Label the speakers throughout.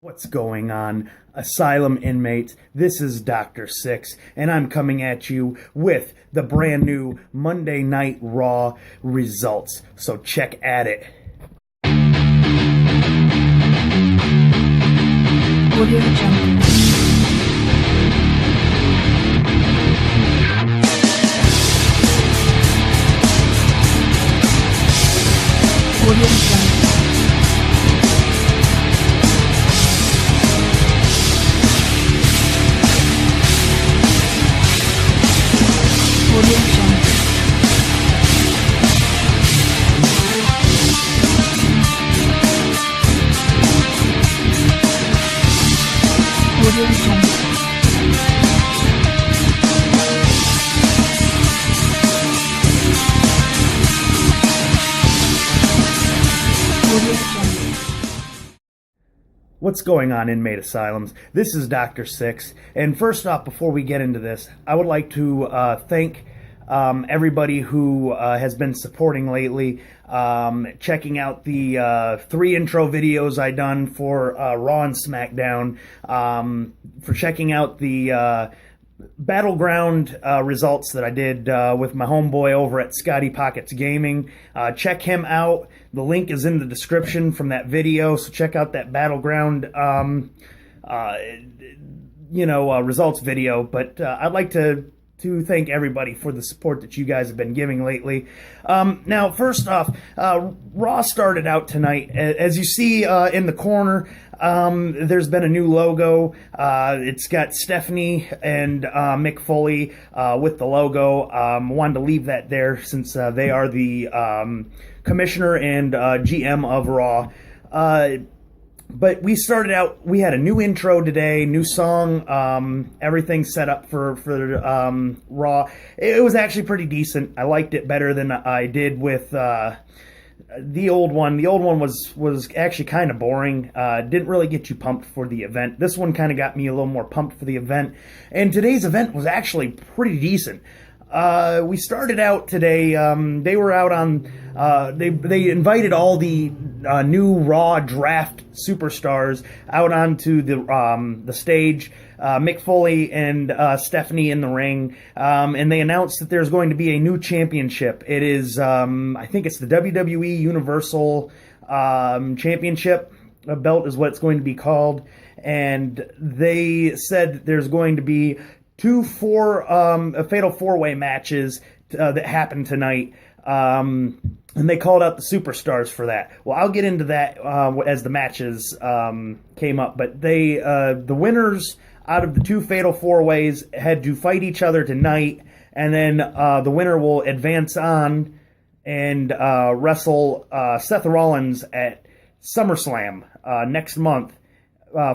Speaker 1: What's going on, Asylum inmates? This is Dr. Six, and I'm coming at you with the brand new Monday Night Raw results. So check at it.
Speaker 2: Audio Jungle. Audio Jungle. Audio Jungle. Audio Jungle. Audio Jungle.
Speaker 1: What's going on, inmate asylums? This is Dr. Six, and first off, before we get into this, I would like to thank everybody who has been supporting lately, checking out the 3 intro videos I done for Raw and SmackDown, for checking out the Battleground results that I did with my homeboy over at Scotty Pockets Gaming. Check him out. The link is in the description from that video, so check out that Battleground results video. But I'd like to thank everybody for the support that you guys have been giving lately. Now, first off, Raw started out tonight. As you see in the corner, there's been a new logo. It's got Stephanie and Mick Foley with the logo. Wanted to leave that there since they are the commissioner and GM of Raw. But we started out, we had a new intro today, new song, everything set up for Raw. It was actually pretty decent. I liked it better than I did with the old one. The old one was actually kind of boring. Didn't really get you pumped for the event. This one kind of got me a little more pumped for the event. And today's event was actually pretty decent. We started out today, they were out on, they invited all the new Raw draft superstars out onto the stage, Mick Foley and Stephanie in the ring, and they announced that there's going to be a new championship. It is, I think it's the WWE Universal Championship belt is what it's going to be called, and they said there's going to be two fatal 4-way matches that happened tonight, and they called out the superstars for that. Well, I'll get into that as the matches came up, but they the winners out of the 2 fatal 4-ways had to fight each other tonight, and then the winner will advance on and wrestle Seth Rollins at SummerSlam next month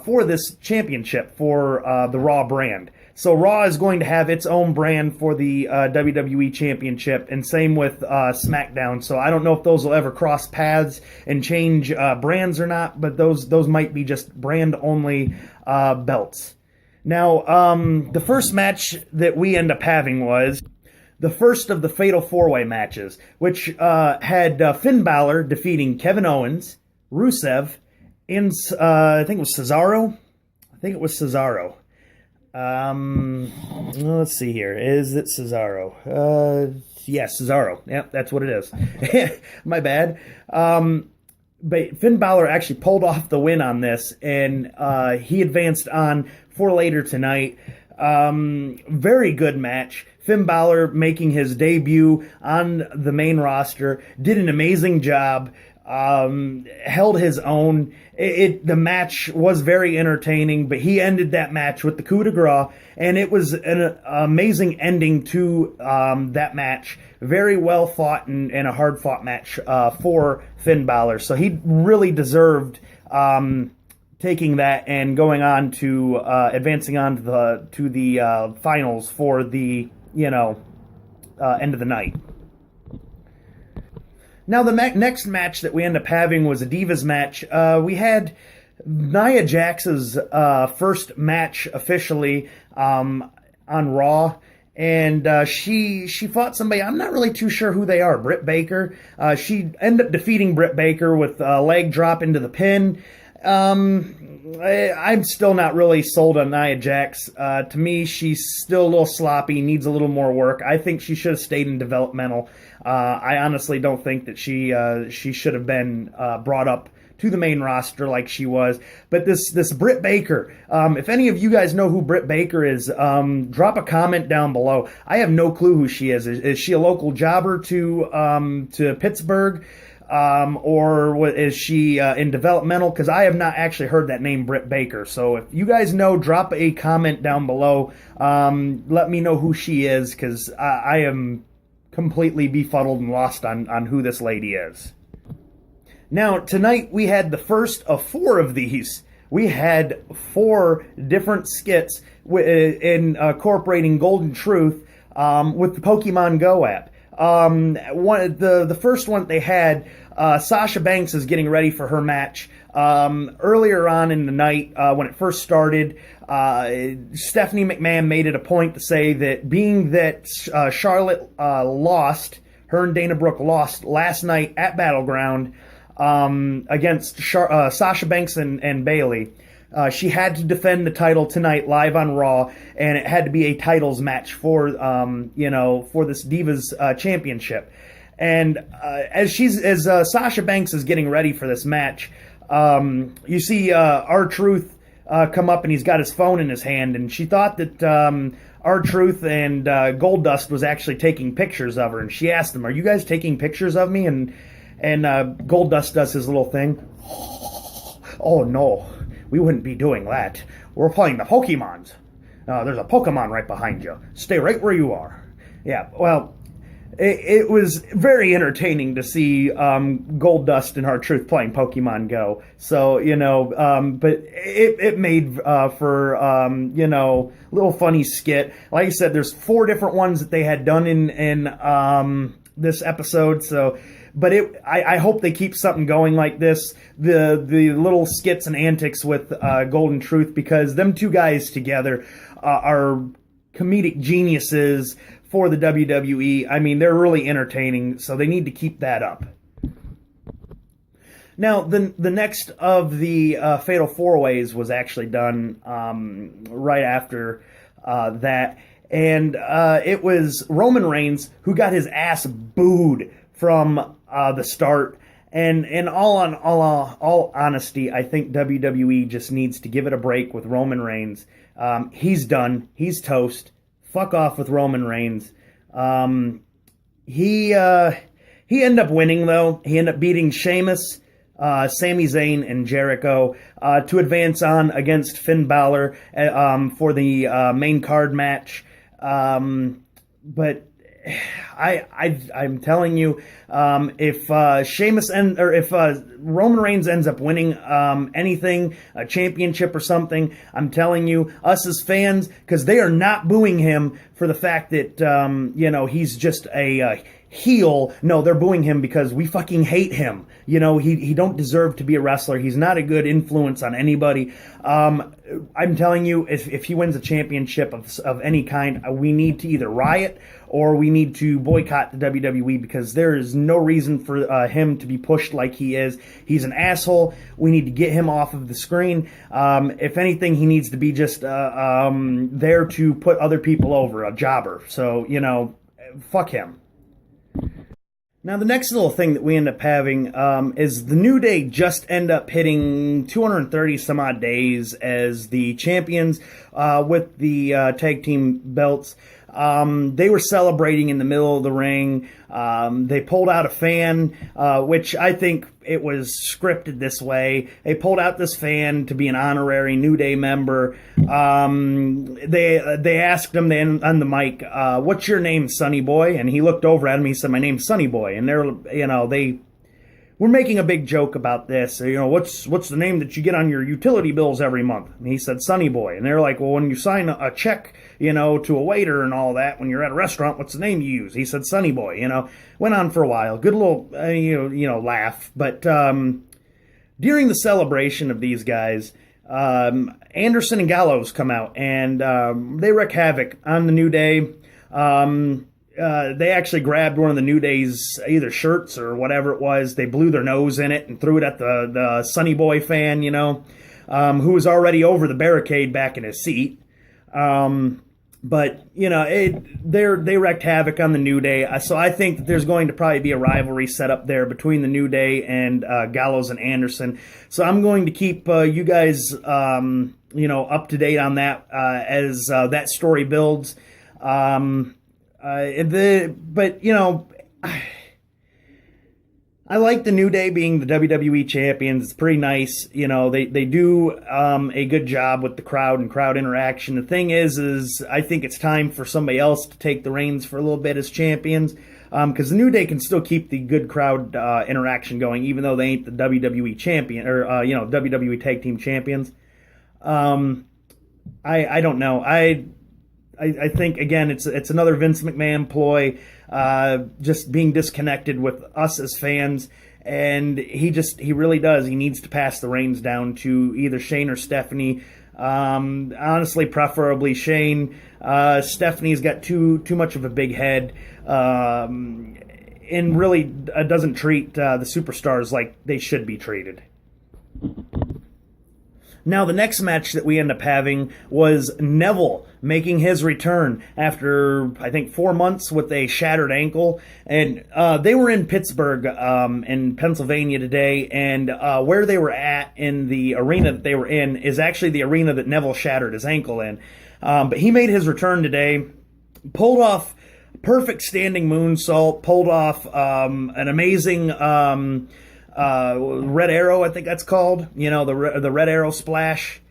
Speaker 1: for this championship for the Raw brand. So Raw is going to have its own brand for the WWE Championship, and same with SmackDown. So I don't know if those will ever cross paths and change brands or not, but those might be just brand-only belts. Now, the first match that we end up having was the first of the Fatal 4-Way matches, which had Finn Balor defeating Kevin Owens, Rusev, and I think it was Cesaro. Let's see here. Is it Cesaro? Yes, Cesaro. Yep, that's what it is. My bad. But Finn Balor actually pulled off the win on this, and he advanced on for later tonight. Very good match. Finn Balor making his debut on the main roster, did an amazing job. Held his own. The match was very entertaining, but he ended that match with the coup de grace, and it was an amazing ending to that match. Very well fought and a hard fought match for Finn Balor. So he really deserved taking that and going on to advancing on to the finals for the end of the night. Now, the next match that we end up having was a Divas match. We had Nia Jax's first match officially on Raw, and she fought somebody. I'm not really too sure who they are. Britt Baker. She ended up defeating Britt Baker with a leg drop into the pin. I'm still not really sold on Nia Jax. To me, she's still a little sloppy, needs a little more work. I think she should have stayed in developmental. I honestly don't think that she should have been brought up to the main roster like she was. But this Britt Baker, if any of you guys know who Britt Baker is, drop a comment down below. I have no clue who she is. Is she a local jobber to Pittsburgh? Or is she in developmental? Because I have not actually heard that name, Britt Baker. So if you guys know, drop a comment down below. Let me know who she is, because I am completely befuddled and lost on who this lady is. Now, tonight we had the first of 4 of these. We had 4 different skits incorporating Golden Truth with the Pokemon Go app. The first one they had, Sasha Banks is getting ready for her match. Earlier on in the night, when it first started, Stephanie McMahon made it a point to say that being that Charlotte lost, her and Dana Brooke lost last night at Battleground against Sasha Banks and Bayley, she had to defend the title tonight live on Raw, and it had to be a titles match for this Divas Championship. And as Sasha Banks is getting ready for this match, you see R-Truth come up, and he's got his phone in his hand, and she thought that R-Truth and Goldust was actually taking pictures of her, and she asked them, "Are you guys taking pictures of me?" And Goldust does his little thing. "Oh no, we wouldn't be doing that. We're playing the Pokemons. There's a Pokemon right behind you. Stay right where you are." Yeah, well, it was very entertaining to see Goldust and R-Truth playing Pokemon Go. So, but it made for, little funny skit. Like I said, there's 4 different ones that they had done in this episode, so... But I hope they keep something going like this, the little skits and antics with Golden Truth, because them 2 guys together are comedic geniuses for the WWE. I mean, they're really entertaining, so they need to keep that up. Now, the next of the Fatal 4-Ways was actually done right after that, and it was Roman Reigns who got his ass booed from the start, and in all honesty, I think WWE just needs to give it a break with Roman Reigns. He's done. He's toast. Fuck off with Roman Reigns. He ended up winning, though. He ended up beating Sheamus, Sami Zayn, and Jericho to advance on against Finn Balor for the main card match. But I'm telling you, if Roman Reigns ends up winning anything, a championship or something, I'm telling you, us as fans, because they are not booing him for the fact that he's just a heel. No, they're booing him because we fucking hate him. He don't deserve to be a wrestler. He's not a good influence on anybody. I'm telling you, if he wins a championship of any kind, we need to either riot or we need to boycott the WWE, because there is no reason for him to be pushed like he is. He's an asshole. We need to get him off of the screen. If anything, he needs to be just there to put other people over, a jobber. So, fuck him. Now, the next little thing that we end up having is the New Day just end up hitting 230 some odd days as the champions with the tag team belts. They were celebrating in the middle of the ring. They pulled out a fan, which I think it was scripted this way. They pulled out this fan to be an honorary New Day member. They asked him on the mic, "What's your name, Sonny Boy?" And he looked over at him. He said, "My name's Sonny Boy." And they were making a big joke about this. What's the name that you get on your utility bills every month? And he said, "Sonny Boy." And they're like, "Well, when you sign a check, to a waiter and all that, when you're at a restaurant, what's the name you use?" He said, "Sonny Boy." Went on for a while. Good little, laugh. But during the celebration of these guys, Anderson and Gallows come out and they wreak havoc on the New Day. They actually grabbed one of the New Day's either shirts or whatever it was. They blew their nose in it and threw it at the Sonny Boy fan, who was already over the barricade back in his seat. But, you know, they wreaked havoc on the New Day. So I think that there's going to probably be a rivalry set up there between the New Day and Gallows and Anderson. So I'm going to keep you guys, you know, up to date on that as that story builds. But, you know, I like the New Day being the WWE champions. It's pretty nice. You know, they do a good job with the crowd and crowd interaction. The thing is I think it's time for somebody else to take the reins for a little bit as champions, because the New Day can still keep the good crowd interaction going, even though they ain't the WWE champion or you know, WWE Tag Team champions. I don't know. I think, again, it's another Vince McMahon ploy, just being disconnected with us as fans, and he really does. He needs to pass the reins down to either Shane or Stephanie. Honestly, preferably Shane. Stephanie's got too much of a big head, and really doesn't treat the superstars like they should be treated. Now, the next match that we end up having was Neville making his return after, I think, 4 months with a shattered ankle. And they were in Pittsburgh, in Pennsylvania today. And where they were at in the arena that they were in is actually the arena that Neville shattered his ankle in. But he made his return today, pulled off perfect standing moonsault, pulled off an amazing... Red Arrow, I think that's called. You know, the Red Arrow splash.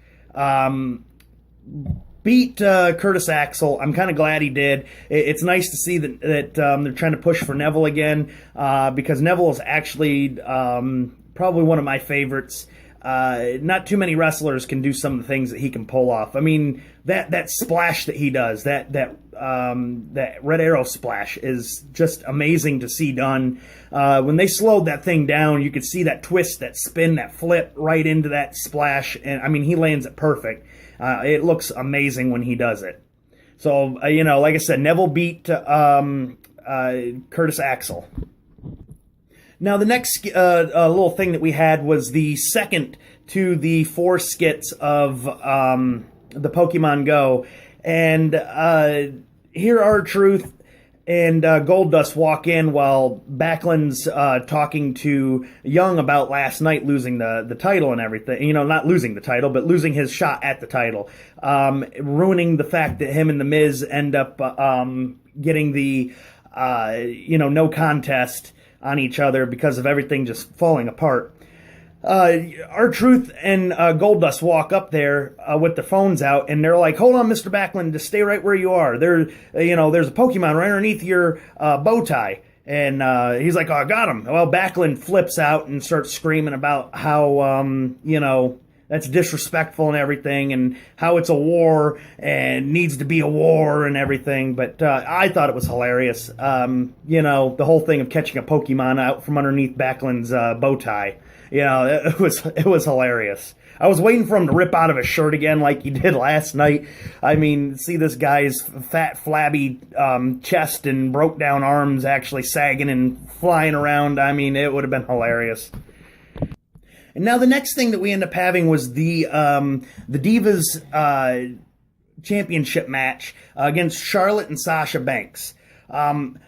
Speaker 1: Beat Curtis Axel. I'm kind of glad he did. It's nice to see that they're trying to push for Neville again, because Neville is actually probably one of my favorites. Not too many wrestlers can do some of the things that he can pull off. I mean, that splash that he does, that Red Arrow splash is just amazing to see done. When they slowed that thing down, you could see that twist, that spin, that flip right into that splash. And I mean, he lands it perfect. It looks amazing when he does it. So, you know, like I said, Neville beat Curtis Axel. Now, the next little thing that we had was the second to the 4 skits of the Pokemon Go. And here R-Truth and Goldust walk in while Backlund's talking to Young about last night losing the title and everything. You know, not losing the title, but losing his shot at the title. Ruining the fact that him and The Miz end up getting the, you know, no contest on each other because of everything just falling apart. R-Truth and Goldust walk up there with their phones out, and they're like, "Hold on, Mr. Backlund, just stay right where you are. You know, there's a Pokemon right underneath your bow tie." And he's like, "Oh, I got him." Well, Backlund flips out and starts screaming about how, you know, that's disrespectful and everything, and how it's a war and needs to be a war and everything. But I thought it was hilarious. You know, the whole thing of catching a Pokemon out from underneath Backlund's bow tie. You know, it was hilarious. I was waiting for him to rip out of his shirt again like he did last night. I mean, see this guy's fat, flabby chest and broke down arms actually sagging and flying around. I mean, it would have been hilarious. And now the next thing that we end up having was the Divas championship match against Charlotte and Sasha Banks.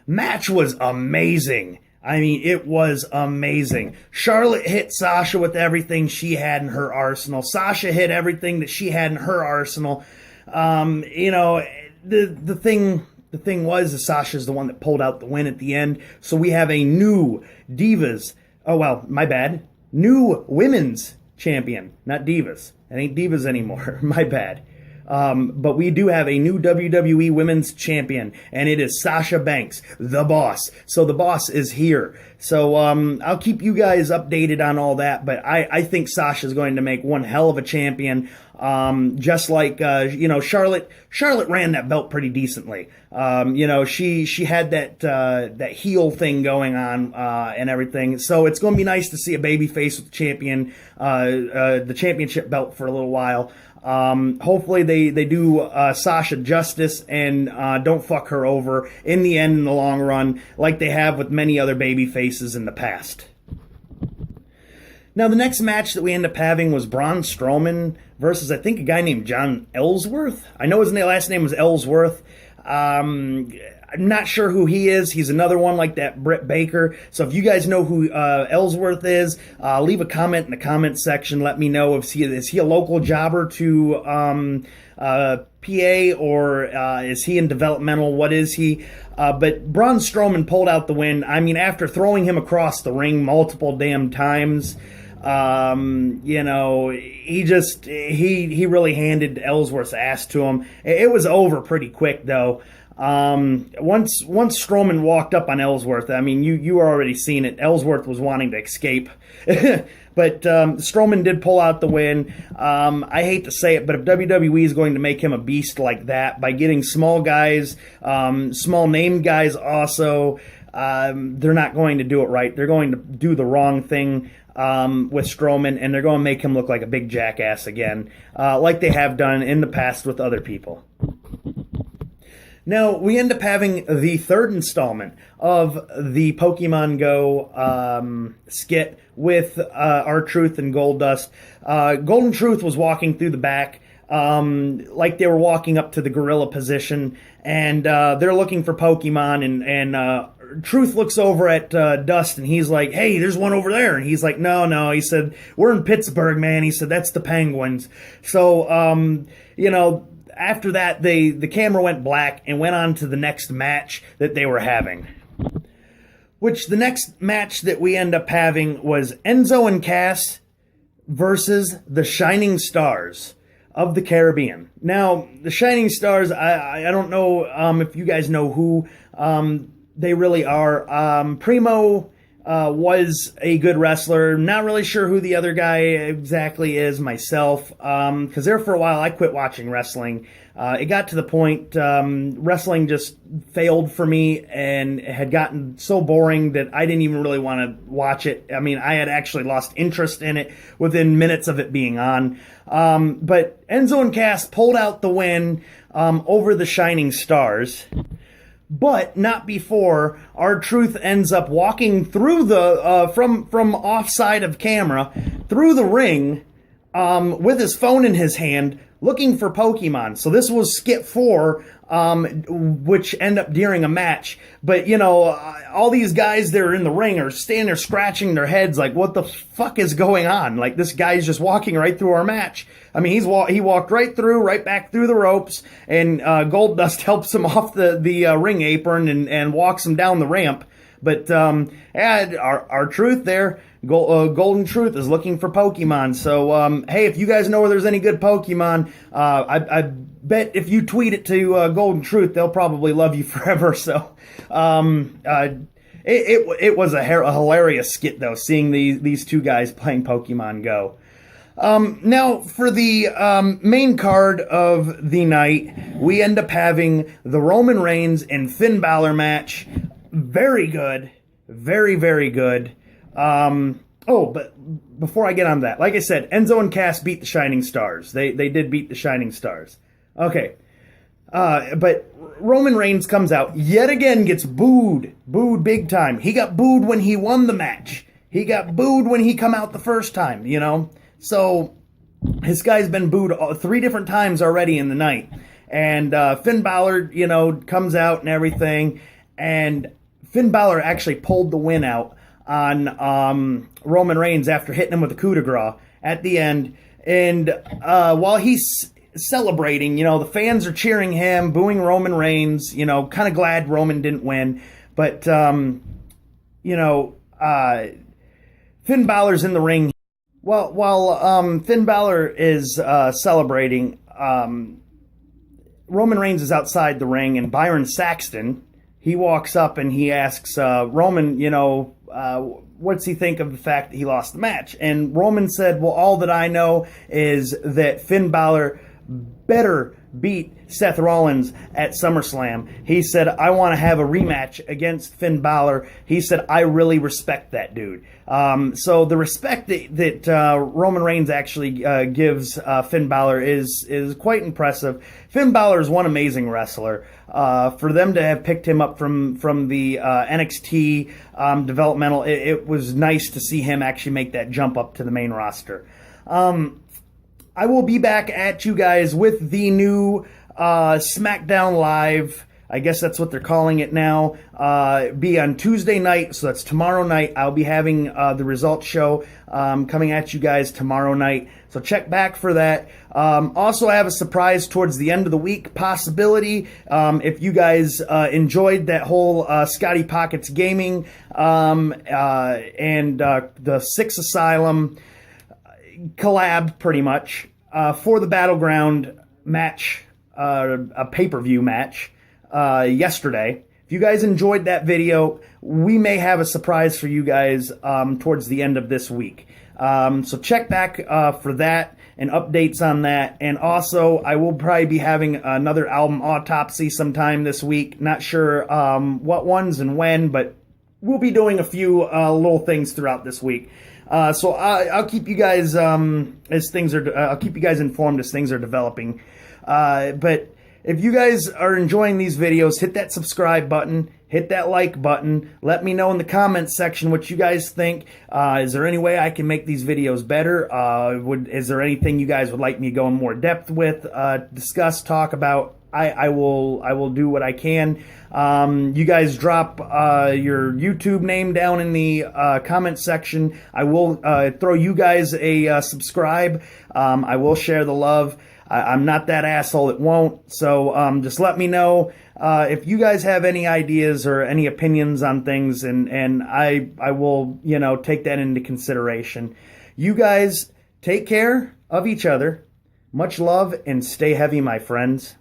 Speaker 1: Match was amazing. I mean, it was amazing. Charlotte hit Sasha with everything she had in her arsenal. Sasha hit everything that she had in her arsenal. You know, the thing was Sasha's the one that pulled out the win at the end. So we have a new Divas. Oh, well, my bad. New women's champion, not Divas. It ain't Divas anymore. My bad. But we do have a new WWE Women's Champion, and it is Sasha Banks, the boss. So the boss is here. So I'll keep you guys updated on all that, but I think Sasha's going to make one hell of a champion. Just like, you know, Charlotte ran that belt pretty decently. You know, she had that heel thing going on, and everything. So it's going to be nice to see a babyface with the championship belt for a little while. Hopefully they do Sasha justice and don't fuck her over in the end, in the long run, like they have with many other baby faces in the past. Now, the next match that we end up having was Braun Strowman versus, I think, a guy named Jon Ellsworth. I know his last name was Ellsworth. I'm not sure who he is. He's another one like that Britt Baker. So if you guys know who Ellsworth is, leave a comment in the comment section. Let me know if is he a local jobber to PA, or is he in developmental? What is he? But Braun Strowman pulled out the win. I mean, after throwing him across the ring multiple damn times, he really handed Ellsworth's ass to him. It was over pretty quick though. Once Strowman walked up on Ellsworth, I mean, you were already seen it. Ellsworth was wanting to escape. But Strowman did pull out the win. I hate to say it, but if WWE is going to make him a beast like that by getting small guys, small name guys also, they're not going to do it right. They're going to do the wrong thing with Strowman, and they're going to make him look like a big jackass again, like they have done in the past with other people. Now, we end up having the third installment of the Pokemon Go skit with R-Truth and Goldust. Golden Truth was walking through the back like they were walking up to the gorilla position, and they're looking for Pokemon, and Truth looks over at Dust, and he's like, hey, there's one over there. And he's like, no. He said, we're in Pittsburgh, man. He said, that's the Penguins. So, after that, the camera went black and went on to the next match that they were having. Which the next match that we end up having was Enzo and Cass versus the Shining Stars of the Caribbean. Now, the Shining Stars, I don't know if you guys know who they really are. Primo was a good wrestler. Not really sure who the other guy exactly is myself, because there for a while I quit watching wrestling. It got to the point wrestling just failed for me and had gotten so boring that I didn't even really want to watch it. I mean, I had actually lost interest in it within minutes of it being on. But Enzo and Cass pulled out the win over the Shining Stars. But not before R-Truth ends up walking through the from offside of camera through the ring with his phone in his hand, looking for Pokemon. So this was skit 4, which end up during a match. But all these guys that are in the ring are standing there scratching their heads, like, what the fuck is going on? Like, this guy's just walking right through our match. I mean, he walked right back through the ropes, and Goldust helps him off the ring apron and walks him down the ramp. But our Truth there, Golden Truth, is looking for Pokemon. So, hey, if you guys know where there's any good Pokemon, I bet if you tweet it to Golden Truth, they'll probably love you forever. So, it was a hilarious skit, though, seeing these two guys playing Pokemon Go. Now, for the main card of the night, we end up having the Roman Reigns and Finn Balor match. Very good. Very, very good. But before I get on that, like I said, Enzo and Cass beat the Shining Stars. They did beat the Shining Stars. Okay. But Roman Reigns comes out, yet again gets booed. Booed big time. He got booed when he won the match. He got booed when he come out the first time, So, this guy's been booed 3 different times already in the night. And Finn Balor, comes out and everything. And Finn Balor actually pulled the win out on Roman Reigns after hitting him with a coup de grace at the end. And while he's celebrating, the fans are cheering him, booing Roman Reigns, kind of glad Roman didn't win. But, Finn Balor's in the ring. While Finn Balor is celebrating, Roman Reigns is outside the ring, and Byron Saxton, he walks up and he asks Roman, what's he think of the fact that he lost the match? And Roman said, well, all that I know is that Finn Balor better beat Seth Rollins at SummerSlam. He said, I want to have a rematch against Finn Balor. He said, I really respect that dude. So the respect that Roman Reigns actually gives Finn Balor is quite impressive. Finn Balor is one amazing wrestler. For them to have picked him up from the NXT developmental, it was nice to see him actually make that jump up to the main roster. I will be back at you guys with the new SmackDown Live. I guess that's what they're calling it now. Be on Tuesday night, so that's tomorrow night. I'll be having the results show coming at you guys tomorrow night. So check back for that. Also, I have a surprise towards the end of the week possibility. If you guys enjoyed that whole Scotty Pockets Gaming and the Six Asylum collab, pretty much, for the Battleground match, a pay-per-view match yesterday. If you guys enjoyed that video, we may have a surprise for you guys towards the end of this week. So check back for that and updates on that. And also, I will probably be having another album autopsy sometime this week. Not sure what ones and when, but we'll be doing a few little things throughout this week. So I'll keep you guys I'll keep you guys informed as things are developing. But if you guys are enjoying these videos, hit that subscribe button, hit that like button. Let me know in the comments section what you guys think. Is there any way I can make these videos better? Is there anything you guys would like me to go in more depth with, discuss, talk about? I will do what I can. You guys drop your YouTube name down in the comment section. I will throw you guys a subscribe. I will share the love. I'm not that asshole that won't. So just let me know if you guys have any ideas or any opinions on things, and I will, take that into consideration. You guys take care of each other. Much love and stay heavy, my friends.